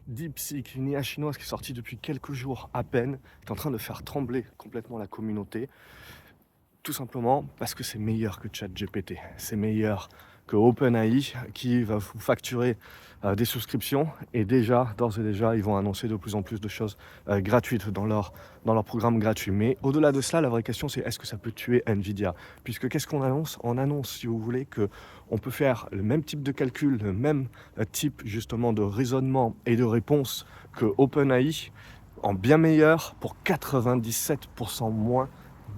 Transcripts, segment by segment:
DeepSeek, une IA chinoise qui est sortie depuis quelques jours à peine, est en train de faire trembler complètement la communauté. Tout simplement parce que c'est meilleur que ChatGPT. C'est meilleur que OpenAI qui va vous facturer des souscriptions. Et déjà, d'ores et déjà, ils vont annoncer de plus en plus de choses gratuites dans leur programme gratuit. Mais au-delà de cela, la vraie question, c'est est-ce que ça peut tuer Nvidia? Puisque qu'est-ce qu'on annonce? On annonce, si vous voulez, qu'on peut faire le même type de calcul, le même type justement de raisonnement et de réponse que OpenAI en bien meilleur pour 97% moins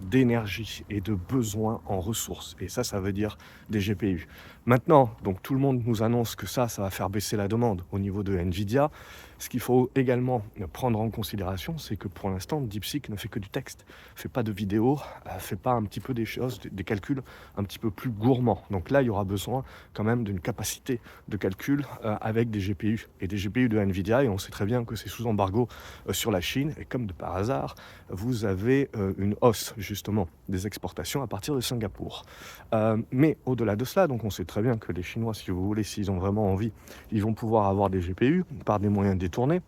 d'énergie et de besoin en ressources. Et ça veut dire des GPU. Maintenant, donc tout le monde nous annonce que ça va faire baisser la demande au niveau de Nvidia. Ce qu'il faut également prendre en considération, c'est que pour l'instant, DeepSeek ne fait que du texte, fait pas de vidéo, fait pas un petit peu des choses, des calculs un petit peu plus gourmands. Donc là, il y aura besoin quand même d'une capacité de calcul avec des GPU et des GPU de Nvidia. Et on sait très bien que c'est sous embargo sur la Chine. Et comme de par hasard, vous avez une hausse justement des exportations à partir de Singapour. Mais au-delà de cela, donc on sait très bien que les Chinois, si vous voulez, s'ils ont vraiment envie, ils vont pouvoir avoir des GPU par des moyens détournés.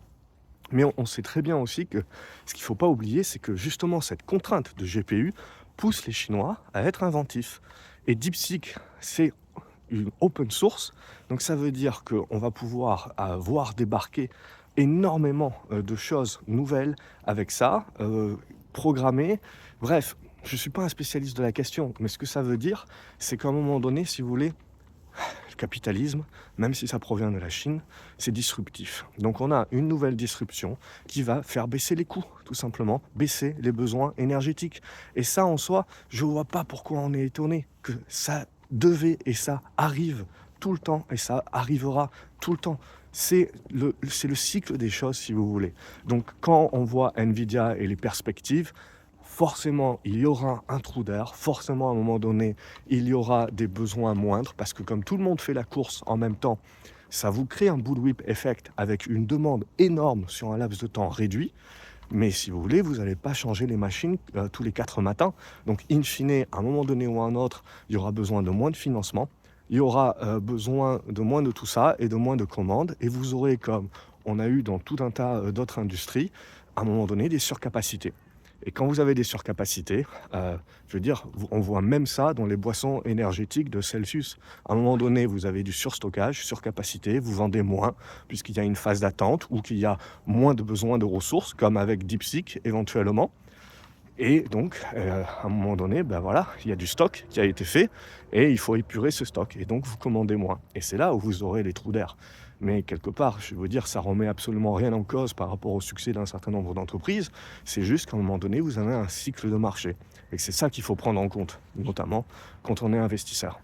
Mais on sait très bien aussi que ce qu'il ne faut pas oublier, c'est que justement cette contrainte de GPU pousse les Chinois à être inventifs. Et DeepSeek, c'est une open source, donc ça veut dire qu'on va pouvoir voir débarquer énormément de choses nouvelles avec ça, programmées. Bref, je ne suis pas un spécialiste de la question, mais ce que ça veut dire, c'est qu'à un moment donné, si vous voulez, le capitalisme, même si ça provient de la Chine, c'est disruptif. Donc on a une nouvelle disruption qui va faire baisser les coûts, tout simplement, baisser les besoins énergétiques. Et ça, en soi, je ne vois pas pourquoi on est étonné que ça devait et ça arrive tout le temps et ça arrivera tout le temps. C'est le cycle des choses, si vous voulez. Donc quand on voit Nvidia et les perspectives, forcément, il y aura un trou d'air, forcément, à un moment donné, il y aura des besoins moindres, parce que comme tout le monde fait la course en même temps, ça vous crée un bullwhip effect avec une demande énorme sur un laps de temps réduit. Mais si vous voulez, vous n'allez pas changer les machines tous les 4 matins. Donc, in fine, à un moment donné ou à un autre, il y aura besoin de moins de financement, il y aura besoin de moins de tout ça et de moins de commandes. Et vous aurez, comme on a eu dans tout un tas d'autres industries, à un moment donné, des surcapacités. Et quand vous avez des surcapacités, je veux dire, on voit même ça dans les boissons énergétiques de Celsius. À un moment donné, vous avez du surstockage, surcapacité, vous vendez moins, puisqu'il y a une phase d'attente ou qu'il y a moins de besoin de ressources, comme avec DeepSeek éventuellement. Et donc, à un moment donné, ben voilà, il y a du stock qui a été fait et il faut épurer ce stock. Et donc, vous commandez moins. Et c'est là où vous aurez les trous d'air. Mais quelque part, je veux dire, ça remet absolument rien en cause par rapport au succès d'un certain nombre d'entreprises. C'est juste qu'à un moment donné, vous avez un cycle de marché. Et c'est ça qu'il faut prendre en compte, notamment quand on est investisseur.